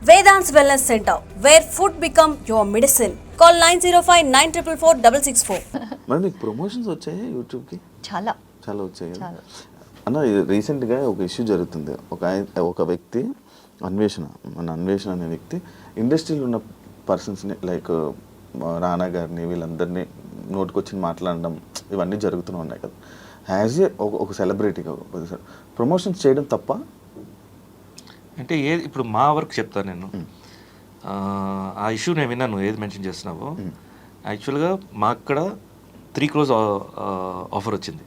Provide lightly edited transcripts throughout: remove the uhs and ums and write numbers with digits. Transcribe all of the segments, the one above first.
Vedant's Wellness Center, where food become your medicine. Call 905-944-664. మరి మీకు promotions వచ్చాయి యూట్యూబ్కి? చాలా చాలా వచ్చాయి కదా చాలా. అన్న రీసెంట్గా ఒక ఇష్యూ జరుగుతుంది. ఒక వ్యక్తి మన అన్వేషణ అనే వ్యక్తి ఇండస్ట్రీలో ఉన్న పర్సన్స్ని లైక్ రానా గారిని వీళ్ళందరినీ నోటుకొచ్చి మాట్లాడడం ఇవన్నీ జరుగుతూనే ఉన్నాయి కదా. యాజ్ ఏ ఒక సెలబ్రిటీగా ప్రమోషన్స్ చేయడం తప్ప అంటే ఇప్పుడు మా వర్క్ చెప్తాను నేను. ఆ ఇష్యూ నేను విన్నాను ఏది మెన్షన్ చేస్తున్నావో. యాక్చువల్గా మా అక్కడ 3 crores ఆఫర్ వచ్చింది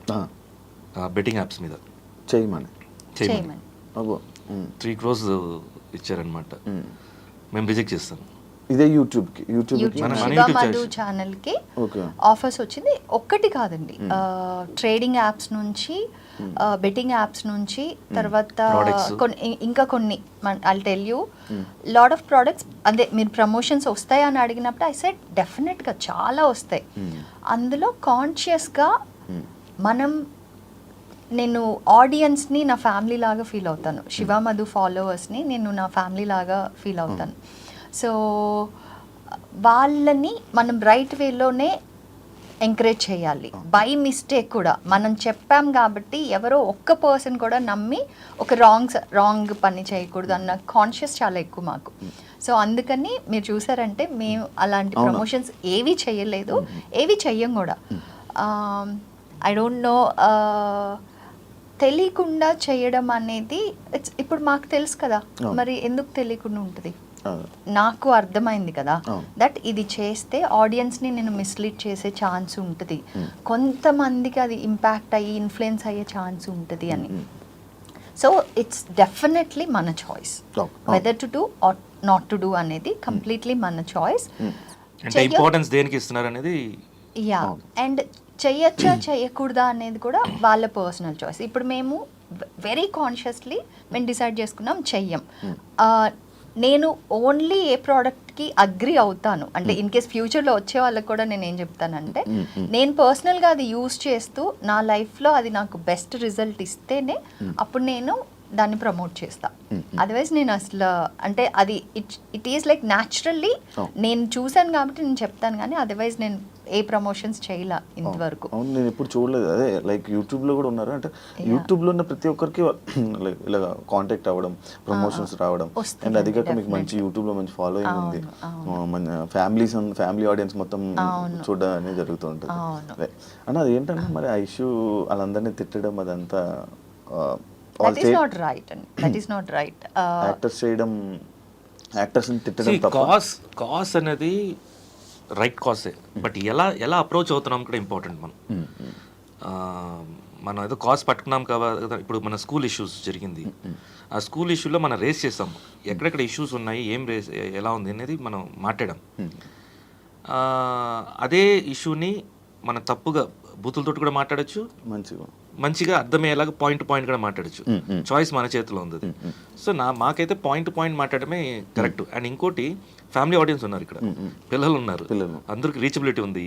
బెట్టింగ్ యాప్స్ మీద చేయమని. 3 crores ఇచ్చారనమాట. మేము రిజెక్ట్ చేస్తాం. ఇదే యూట్యూబ్కి శివమధు ఛానల్కి ఆఫర్స్ వచ్చింది. ఒక్కటి కాదండి, ట్రేడింగ్ యాప్స్ నుంచి, బెట్టింగ్ యాప్స్ నుంచి, తర్వాత ఇంకా కొన్ని I tell you lot of products. అదే మీరు ప్రమోషన్స్ వస్తాయా అని అడిగినప్పుడు ఐ సెడ్ డెఫినెట్గా చాలా వస్తాయి. అందులో కాన్షియస్గా నేను ఆడియన్స్ని నా ఫ్యామిలీ లాగా ఫీల్ అవుతాను. శివమధు ఫాలోవర్స్ని నేను నా ఫ్యామిలీ లాగా ఫీల్ అవుతాను. సో వాళ్ళని మనం రైట్ వేలోనే ఎంకరేజ్ చేయాలి. బై మిస్టేక్ కూడా మనం చెప్పాం కాబట్టి ఎవరో ఒక్క పర్సన్ కూడా నమ్మి ఒక రాంగ్ పని చేయకూడదు అన్న కాన్షియస్ చాలా ఎక్కువ మాకు. సో అందుకని మీరు చూసారంటే మేము అలాంటి ప్రమోషన్స్ ఏవి చేయలేదు, ఏవి చెయ్యం కూడా. ఐ డోంట్ నో, తెలియకుండా చేయడం అనేది ఇప్పుడు మాకు తెలుసు కదా, మరి ఎందుకు తెలియకుండా ఉంటుంది? నాకు అర్థమైంది కదా దట్ ఇది చేస్తే ఆడియన్స్ని నేను మిస్లీడ్ చేసే ఛాన్స్ ఉంటుంది, కొంతమందికి అది ఇంపాక్ట్ అయ్యి ఇన్ఫ్లుయెన్స్ అయ్యే ఛాన్స్ ఉంటుంది అని. సో ఇట్స్ డెఫినెట్లీ మన choice whether to do or not to do అనేది కంప్లీట్లీ మన చాయిస్. అంటే ఇంపార్టెన్స్ దేనికి ఇస్తున్నారు అనేది. యా, అండ్ చెయ్యొచ్చా చేయకూడదా అనేది కూడా వాళ్ళ పర్సనల్ చాయిస్. ఇప్పుడు మేము వెరీ కాన్షియస్లీ మేము డిసైడ్ చేసుకున్నాం చెయ్యం. నేను ఓన్లీ ఏ ప్రోడక్ట్కి అగ్రి అవుతాను అంటే ఇన్ కేస్ ఫ్యూచర్లో వచ్చే వాళ్ళకి కూడా నేను ఏం చెప్తానంటే, నేను పర్సనల్గా అది యూజ్ చేస్తూ నా లైఫ్లో అది నాకు బెస్ట్ రిజల్ట్ ఇస్తేనే అప్పుడు నేను దాన్ని ప్రమోట్ చేస్తా. అదర్వైజ్ నేను అసలు అంటే అది ఇట్ ఈస్ లైక్ న్యాచురల్లీ నేను చూశాను కాబట్టి నేను చెప్తాను, కానీ అదర్వైజ్ నేను ఏ ప్రమోషన్స్ చేయలే ఇంతవరకు. అవును, నేను ఎప్పుడు చూడలేదు. అదే లైక్ యూట్యూబ్లో కూడా ఉన్నారు అంటే యూట్యూబ్లో ఉన్న ప్రతి ఒక్కరికి లైక్ ఇలా కాంటాక్ట్ అవ్వడం, ప్రమోషన్స్ రావడం, అండ్ అది కాక మీకు మంచి యూట్యూబ్లో మంచి ఫాలోయింగ్ ఉంది, మన ఫ్యామిలీ ఆడియన్స్ మొత్తం చూడడం అనేది జరుగుతూ ఉంటుంది అన్న. అది ఏంటంటే మరి ఆ ఇష్యూ వాళ్ళందరినీ తిట్టడం అదంతా that is not right and that is not right. Actors ని తిట్టడం తప్ప. కాస్ అనేది రైట్ కాసే, బట్ ఎలా అప్రోచ్ అవుతున్నాం కూడా ఇంపార్టెంట్. మనం ఏదో కాస్ పట్టుకున్నాం కదా. ఇప్పుడు మన స్కూల్ ఇష్యూస్ జరిగింది, ఆ స్కూల్ ఇష్యూలో మనం రేస్ చేస్తాం, ఎక్కడెక్కడ ఇష్యూస్ ఉన్నాయి, ఏం రేస్ ఎలా ఉంది అనేది మనం మాట్లాడాం. అదే ఇష్యూని మనం తప్పుగా బూతులతో కూడా మాట్లాడచ్చు, మంచిగా అర్థమయ్యేలాగా పాయింట్ కూడా మాట్లాడచ్చు. చాయిస్ మన చేతిలో ఉంది. సో మాకైతే పాయింట్ మాట్లాడమే కరెక్ట్. అండ్ ఇంకోటి, ఫ్యామిలీ ఆడియన్స్ ఉన్నారు ఇక్కడ, పిల్లలు ఉన్నారు, అందరికి రీచబిలిటీ ఉంది.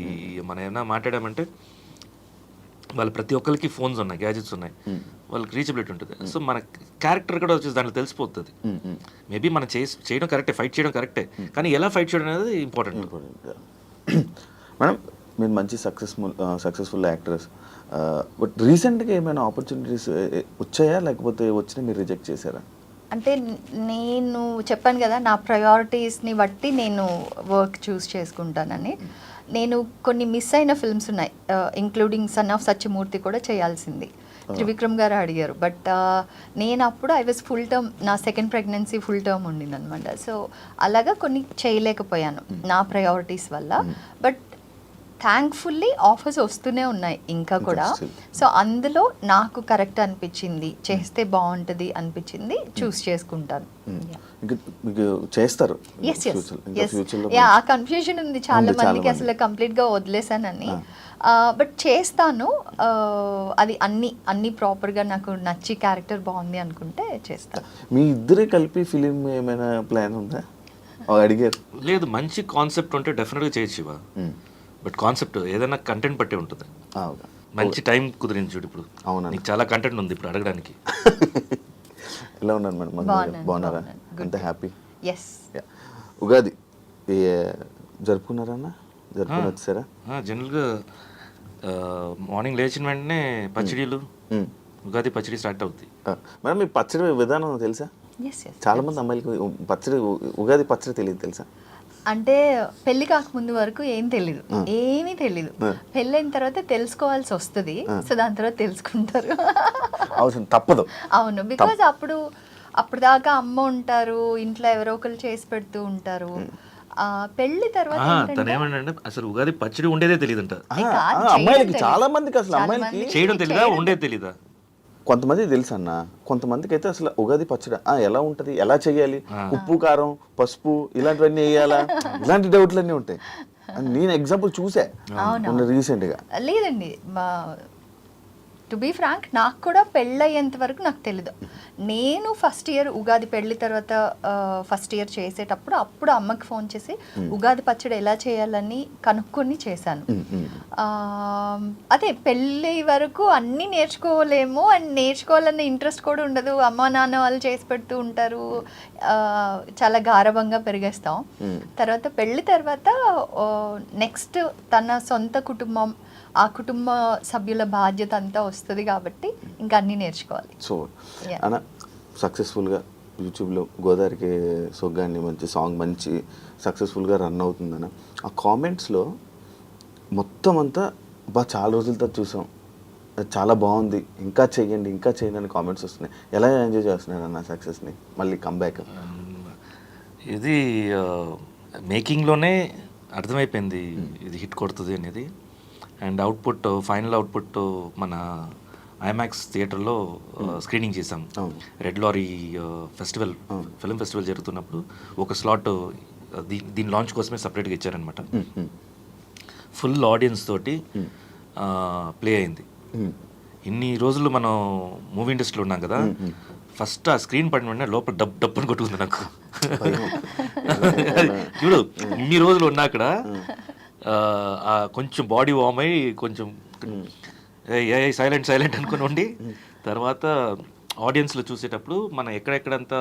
మనం ఏమైనా మాట్లాడామంటే వాళ్ళు ప్రతి ఒక్కరికి ఫోన్స్ ఉన్నాయి, గ్యాజెట్స్ ఉన్నాయి, వాళ్ళకి రీచబిలిటీ ఉంటుంది. సో మన క్యారెక్టర్ కూడా వచ్చేసి దాంట్లో తెలిసిపోతుంది. మేబీ మనం చేయడం కరెక్టే, ఫైట్ చేయడం కరెక్టే, కానీ ఎలా ఫైట్ చేయడం అనేది ఇంపార్టెంట్. మేడం, మీరు మంచి సక్సెస్ఫుల్ యాక్టర్స్, బట్ రీసెంట్గా ఏమైనా ఆపర్చునిటీస్ వచ్చాయా, లేకపోతే వచ్చినా మీరు రిజెక్ట్ చేశారా? అంటే నేను చెప్పాను కదా, నా ప్రయారిటీస్ని బట్టి నేను వర్క్ చూస్ చేసుకుంటానని. నేను కొన్ని మిస్ అయిన ఫిల్మ్స్ ఉన్నాయి, ఇంక్లూడింగ్ సన్ ఆఫ్ సత్యమూర్తి కూడా చేయాల్సింది. త్రివిక్రమ్ గారు అడిగారు, బట్ నేను అప్పుడు ఐ వాజ్ ఫుల్ టర్మ్, నా సెకండ్ ప్రెగ్నెన్సీ ఫుల్ టర్మ్ ఉండింది అనమాట. సో అలాగా కొన్ని చేయలేకపోయాను నా ప్రయారిటీస్ వల్ల. బట్ థ్యాంక్ఫుల్లీ ఆఫర్స్ వస్తూనే ఉన్నాయి ఇంకా కూడా. సో అందులో నాకు కరెక్ట్ అనిపించింది, చేస్తే బాగుంటుంది అనిపించింది, చూస్ చేసుకుంటాను. ఆ కన్ఫ్యూజన్ ఉంది చాలా మందికి, అసలు కంప్లీట్గా వదిలేసానని. బట్ చేస్తాను, అది అన్ని ప్రాపర్గా నాకు నచ్చి క్యారెక్టర్ బాగుంది అనుకుంటే చేస్తాను. మీ ఇద్దరే కలిపి ఫిలిం ఏమైనా ప్లాన్ ఉందా? అడిగారు. లేదు, మంచి కాన్సెప్ట్ ఉంటే డెఫినెట్గా చేయొచ్చు. బట్ కాన్సెప్ట్ ఏదైనా కంటెంట్ బట్టే ఉంటుంది. మంచి టైం కుదిరింది చూడు. ఇప్పుడు నీకు చాలా కంటెంట్ ఉంది ఇప్పుడు అడగడానికి. ఎలా ఉన్నాను మేడం? బాగున్నారా? అంత హ్యాపీ? ఎస్. ఉగాది జరుపుకున్నారన్నా? జరుపుకుని వచ్చారా? జనరల్గా మార్నింగ్ లేచిన వెంటనే పచ్చడిలు, ఉగాది పచ్చడి స్టార్ట్ అవుతుంది. మేడం మీ పచ్చడి విధానం తెలుసా? Yes yes. చాలా మంది అమ్మాయిలకి ఉగాది పచ్చడి తెలియదు తెలుసా? అంటే పెళ్లి కాకముందు వరకు ఏం తెలీదు, ఏమీ తెలీదు. పెళ్ళైన తర్వాత తెలుసుకోవాల్సి వస్తుంది. సో దాని తర్వాత తెలుసుకుంటారు. అవసరం తప్పదు. అవును, బికాజ్ అప్పుడు దాకా అమ్మ ఉంటారు, ఇంట్లో ఎవరో ఒకరు చేసి పెడుతూ ఉంటారు. పెళ్లి తర్వాత తను ఏమంటే అసలు ఉగాది పచ్చడి ఉండేదే తెలియదంట. అమ్మాయిలకి చాలా మందికి అసలు అమ్మాయిలకి చేయడం తెలీదా, ఉండేది తెలీదా? కొంతమంది తెలుసు అన్న, కొంతమందికి అయితే అసలు ఉగాది పచ్చడి ఎలా ఉంటది, ఎలా చేయాలి, ఉప్పు కారం పసుపు ఇలాంటివన్నీ వేయాలా, ఇలాంటి డౌట్లన్నీ ఉంటాయి. నేను ఎగ్జాంపుల్ చూసా రీసెంట్ గా. లేదండి, టు బీ ఫ్రాంక్ నాకు కూడా పెళ్ళయ్యేంత వరకు నాకు తెలీదు. నేను ఫస్ట్ ఇయర్ ఉగాది పెళ్ళి తర్వాత ఫస్ట్ ఇయర్ చేసేటప్పుడు అప్పుడు అమ్మకి ఫోన్ చేసి ఉగాది పచ్చడి ఎలా చేయాలని కనుక్కొని చేశాను. అదే పెళ్ళి వరకు అన్నీ నేర్చుకోలేము, అండ్ నేర్చుకోవాలన్న ఇంట్రెస్ట్ కూడా ఉండదు. అమ్మ నాన్న వాళ్ళు చేసి పెడుతూ ఉంటారు, చాలా గారభంగా పెరిగేస్తాం. తర్వాత పెళ్ళి తర్వాత నెక్స్ట్ తన సొంత కుటుంబం, ఆ కుటుంబ సభ్యుల బాధ్యత అంతా వస్తుంది కాబట్టి ఇంకా అన్నీ నేర్చుకోవాలి. సో అన్న సక్సెస్ఫుల్గా యూట్యూబ్లో గోదావరికి సొగ్గాన్ని మంచి సాంగ్ మంచి సక్సెస్ఫుల్గా రన్ అవుతుందన్న. ఆ కామెంట్స్లో మొత్తం అంతా చాలా రోజుల తర్వాత చూసాం, చాలా బాగుంది, ఇంకా చెయ్యండి ఇంకా చేయండి అని కామెంట్స్ వస్తున్నాయి. ఎలా ఎంజాయ్ చేస్తున్నారు అన్న సక్సెస్ని, మళ్ళీ కంబ్యాక్? ఇది మేకింగ్లోనే అర్థమైపోయింది ఇది హిట్ కొడుతుంది అనేది. అండ్ అవుట్పుట్, ఫైనల్ అవుట్పుట్ మన ఐమాక్స్ థియేటర్లో స్క్రీనింగ్ చేసాం. Red lorry festival, film festival జరుగుతున్నప్పుడు ఒక స్లాట్ దీని లాంచ్ కోసమే సపరేట్గా ఇచ్చారనమాట. ఫుల్ ఆడియన్స్ తోటి ప్లే అయింది. ఇన్ని రోజులు మనం మూవీ ఇండస్ట్రీలో ఉన్నాం కదా, ఫస్ట్ ఆ స్క్రీన్ పడిన వెంటనే లోపల డబ్బుని కొట్టుకుంది నాకు. చూడు ఇన్ని రోజులు ఉన్నా అక్కడ కొంచెం బాడీ వార్మ్ అయ్యి కొంచెం సైలెంట్ అనుకుని ఉండి, తర్వాత ఆడియన్స్లో చూసేటప్పుడు మనం ఎక్కడెక్కడంతా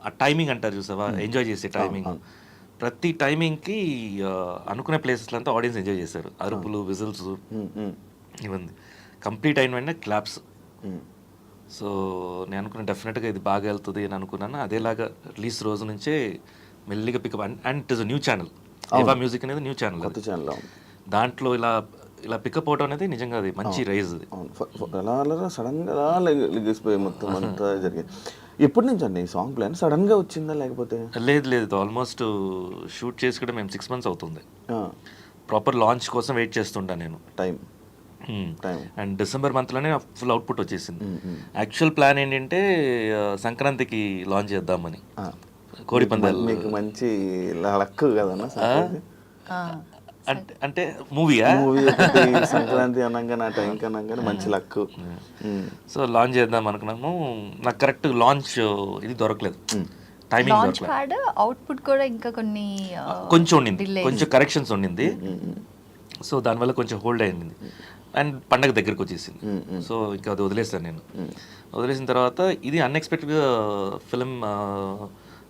ఆ టైమింగ్ అంటారు చూసావా, ఎంజాయ్ చేసే టైమింగ్, ప్రతి టైమింగ్కి అనుకునే ప్లేసెస్లో అంతా ఆడియన్స్ ఎంజాయ్ చేశారు. అరుపులు, విజిల్స్ ఇవన్నీ కంప్లీట్ అయిన వెంటనే క్లాప్స్. సో నేను అనుకున్నా డెఫినెట్గా ఇది బాగా వెళ్తుంది అని అనుకున్నాను. అదేలాగా రిలీజ్ రోజు నుంచే మెల్లిగా pickup. And it is a new channel, ఏవా మ్యూజిక్ అనేది న్యూ ఛానల్, కొత్త ఛానల్. దాంట్లో ఇలా పికప్ అవడం అనేది నిజంగా అది మంచి రైజ్. అది అలా సడన్గా లెగిసిపోయి మొత్తం అంతా జరిగింది. ఎప్పటి నుంచి అండి ఈ సాంగ్ ప్లాన్? సడన్గా వచ్చిందా లేకపోతే? లేదు ఆల్మోస్ట్ షూట్ చేసి కూడా మేము 6 months అవుతుంది. ప్రాపర్ లాంచ్ కోసం వెయిట్ చేస్తుంటా నేను. టైం అండ్ డిసెంబర్ మంత్లోనే ఫుల్ అవుట్పుట్ వచ్చేసింది. యాక్చువల్ ప్లాన్ ఏంటంటే సంక్రాంతికి లాంచ్ చేద్దామని, కోడి పందాలు. మీకు మంచి లక్ కదన్నా అంటే మూవీ సంక్రాంతి అనగా నా టైం కనగానే మంచి లక్. సో లాంచ్ చేద్దాం అనుకున్నాము. నాకు కరెక్ట్ లాంచ్ ఇది దొరకలేదు, టైమింగ్ దొరకలేదు. అవుట్పుట్ కూడా ఇంకా కొన్ని కొంచెం ఉండింది, కొంచెం కరెక్షన్స్ ఉండింది. సో దానివల్ల కొంచెం హోల్డ్ అయింది. అండ్ పండగ దగ్గరకు వచ్చేసింది. సో ఇంకా అది వదిలేసాను నేను. వదిలేసిన తర్వాత ఇది అన్ఎక్స్పెక్టెడ్గా ఫిల్మ్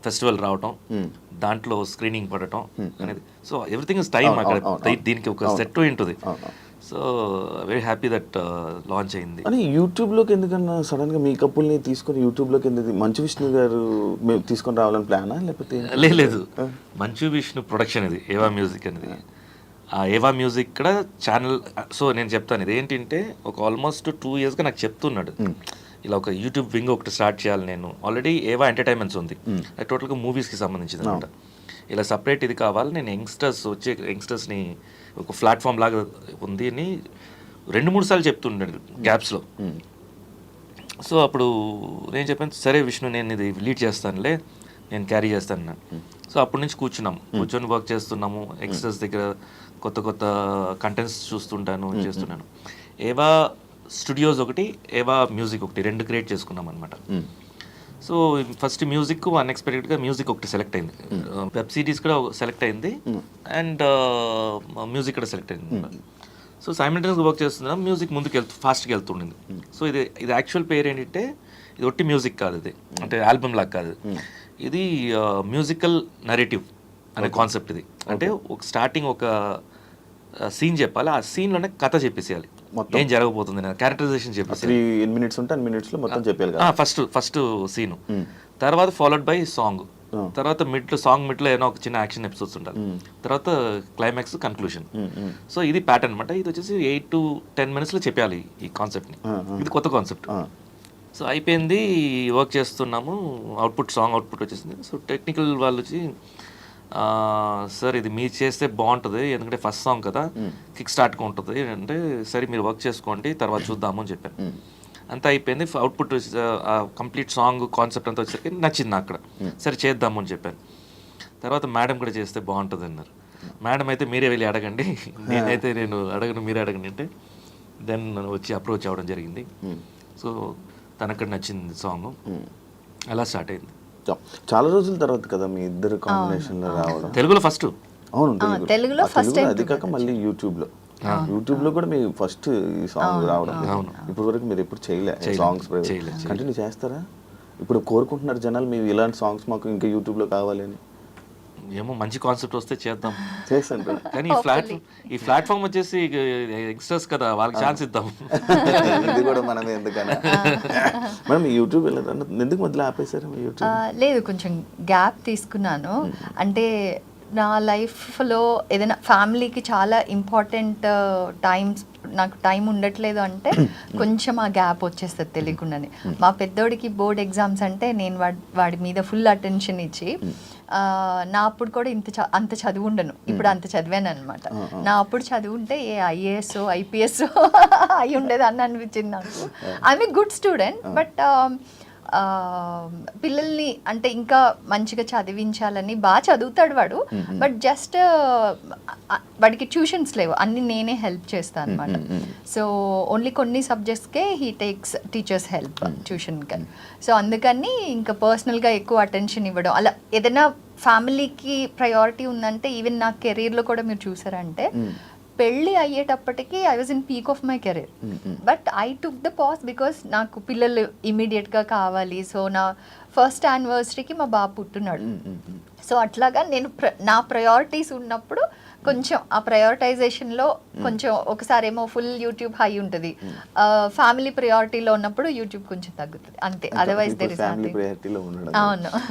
ఫెస్టివల్ రావటం, దాంట్లో స్క్రీనింగ్ పడటం అనేది. So everything is time. అక్కడ దీనికి ఒక సెట్ ఉంటుంది. So very happy that launch అయింది. అని యూట్యూబ్లోకి ఎందుకన్నా సడన్గా మీ కప్పుల్ని తీసుకొని యూట్యూబ్లోకి ఎందుకు? మంచు విష్ణు గారు మేము తీసుకొని రావాలని ప్లానా లేకపోతే? లేదు, మంచు విష్ణు ప్రొడక్షన్ ఇది, ఏవా మ్యూజిక్ అనేది. ఆ ఏవా మ్యూజిక్ కూడా ఛానల్. సో నేను చెప్తాను, ఇది ఏంటంటే ఒక ఆల్మోస్ట్ 2 yearsగా నాకు చెప్తున్నాడు ఇలా ఒక యూట్యూబ్ వింగ్ ఒకటి స్టార్ట్ చేయాలి. నేను ఆల్రెడీ ఏవా ఎంటర్టైన్మెంట్స్ ఉంది, అది టోటల్గా మూవీస్కి సంబంధించింది అనమాట. ఇలా సపరేట్ ఇది కావాలి, నేను యంగ్స్టర్స్ని ఒక ప్లాట్ఫామ్ లాగా ఉంది అని 2-3 సార్లు చెప్తుండేది గ్యాప్స్లో. సో అప్పుడు నేను చెప్పాను, సరే విష్ణు నేను ఇది లీడ్ చేస్తానులే, నేను క్యారీ చేస్తాను. సో అప్పటి నుంచి కూర్చొని వర్క్ చేస్తున్నాము. యంగ్స్టర్స్ దగ్గర కొత్త కంటెంట్స్ చూస్తుంటాను, చేస్తున్నాను. ఏవా స్టూడియోస్ ఒకటి, ఏవా మ్యూజిక్ ఒకటి, 2 క్రియేట్ చేసుకున్నాం అనమాట. సో ఫస్ట్ మ్యూజిక్ అన్ఎక్స్పెక్టెడ్గా మ్యూజిక్ ఒకటి సెలెక్ట్ అయింది, వెబ్ సిరీస్ కూడా సెలెక్ట్ అయింది, అండ్ మ్యూజిక్ కూడా సెలెక్ట్ అయింది. సో సైమల్టేనియస్గా వర్క్ చేస్తున్నాం. మ్యూజిక్ ముందుకు ఫాస్ట్గా వెళ్తుండింది. సో ఇది యాక్చువల్ పేరు ఏంటంటే ఇది ఒట్టి మ్యూజిక్ కాదు, ఇది అంటే ఆల్బమ్ లాగా కాదు. ఇది మ్యూజికల్ నరేటివ్ అనే కాన్సెప్ట్ ఇది. అంటే ఒక స్టార్టింగ్ ఒక సీన్ చెప్పాలి, ఆ సీన్లోనే కథ చెప్పేసేయాలి, ఏం జరగబోతుంది, క్యారెక్టరైజేషన్ చెప్పేసి 3 minutes ఉంటే 10 minutes లో మొత్తం చెప్పాలి కదా. ఫస్ట్ సీను, తర్వాత ఫాలోడ్ బై సాంగ్, తర్వాత మిడ్లో ఏదో ఒక చిన్న యాక్షన్ ఎపిసోడ్స్ ఉండాలి, తర్వాత క్లైమాక్స్, కన్క్లూషన్. సో ఇది ప్యాటర్న్ అనమాట. ఇది వచ్చేసి 8 to 10 minutes లో చెప్పాలి ఈ కాన్సెప్ట్ని. ఇది కొత్త కాన్సెప్ట్. సో అయిపోయింది, వర్క్ చేస్తున్నాము, సాంగ్ అవుట్పుట్ వచ్చేసింది. సో టెక్నికల్ వాళ్ళు వచ్చి సార్ ఇది మీరు చేస్తే బాగుంటుంది, ఎందుకంటే ఫస్ట్ సాంగ్ కదా, కిక్ స్టార్ట్గా ఉంటుంది అంటే, సరే మీరు వర్క్ చేసుకోండి తర్వాత చూద్దాము అని చెప్పాను. అంతా అయిపోయింది, అవుట్పుట్ కంప్లీట్ సాంగ్ కాన్సెప్ట్ అంతా వచ్చేసరికి నచ్చింది అక్కడ, సరే చేద్దాము అని చెప్పాను. తర్వాత మేడం కూడా చేస్తే బాగుంటుంది అన్నారు. మేడం అయితే మీరే వెళ్ళి అడగండి, నేను అడగను, మీరే అడగండి అంటే దెన్ వచ్చి అప్రోచ్ అవ్వడం జరిగింది. సో తనక్కడ నచ్చింది సాంగ్, అలా స్టార్ట్ అయింది. చాలా రోజుల తర్వాత కదా మీ ఇద్దరు కాంబినేషన్ లో రావడం. తెలుగులో ఫస్ట్. అవును, తెలుగులో ఫస్ట్. అది కాక మళ్ళీ యూట్యూబ్ లో కూడా మీ ఫస్ట్ ఈ సాంగ్ రావడం. ఇప్పటి వరకు మీరు ఎప్పుడు చేయలే సాంగ్స్, కంటిన్యూ చేస్తారా? ఇప్పుడు కోరుకుంటున్నారు జనాలు మీరు ఇలాంటి సాంగ్స్ మాకు ఇంకా యూట్యూబ్ లో కావాలి అని. ఏమో మంచి కాన్సెప్ట్ వస్తే చేద్దాం చేస్తాను, కానీ ఈ ప్లాట్ఫామ్ వచ్చేసి యంగ్స్టర్స్ కదా, వాళ్ళకి ఛాన్స్ ఇద్దాం. ఇది కూడా మనమే ఎందుకన్నా. మేడం యూట్యూబ్ ఎందుకు మధ్యలో ఆపేశారు యూట్యూబ్? లేదు, కొంచెం గ్యాప్ తీసుకున్నాను. అంటే నా లైఫ్లో ఏదైనా ఫ్యామిలీకి చాలా ఇంపార్టెంట్ నాకు టైం ఉండట్లేదు అంటే కొంచెం ఆ గ్యాప్ వచ్చేస్తుంది తెలియకుండానే. మా పెద్దోడికి బోర్డ్ ఎగ్జామ్స్ అంటే నేను వాడి మీద ఫుల్ అటెన్షన్ ఇచ్చి, నా అప్పుడు కూడా అంత చదువు ఉండను, ఇప్పుడు అంత చదివాను అనమాట. నా అప్పుడు చదువు ఉంటే ఏ ఐఏఎస్ ఐపీఎస్ అయి ఉండేది అని అనిపించింది నాకు. I'm a good student, but పిల్లల్ని అంటే ఇంకా మంచిగా చదివించాలని, బాగా చదువుతాడు వాడు, బట్ జస్ట్ వాడికి ట్యూషన్స్ లేవు, అన్ని నేనే హెల్ప్ చేస్తాను అనమాట. సో ఓన్లీ కొన్ని సబ్జెక్ట్స్కే హీ టేక్స్ టీచర్స్ హెల్ప్ ట్యూషన్కి. సో అందుకని ఇంకా పర్సనల్గా ఎక్కువ అటెన్షన్ ఇవ్వడం, అలా ఏదైనా ఫ్యామిలీకి ప్రయారిటీ ఉందంటే, ఈవెన్ నా కెరీర్లో కూడా మీరు చూసారంటే పెళ్ళి అయ్యేటప్పటికి I was in peak of my career, but I took the pass because నాకు పిల్లలు ఇమీడియట్గా కావాలి. సో నా ఫస్ట్ యానివర్సరీకి మా బాబు పుట్టున్నాడు. సో అట్లాగా నేను నా ప్రయారిటీస్ ఉన్నప్పుడు కొంచెం ఆ ప్రయారిటైజేషన్లో కొంచెం ఒకసారి ఏమో ఫుల్ యూట్యూబ్ హై ఉంటుంది, ఫ్యామిలీ ప్రయారిటీలో ఉన్నప్పుడు యూట్యూబ్ కొంచెం తగ్గుతుంది అంతే. Otherwise there is nothing. Family ప్రయారిటీలో ఉండడం. అవును.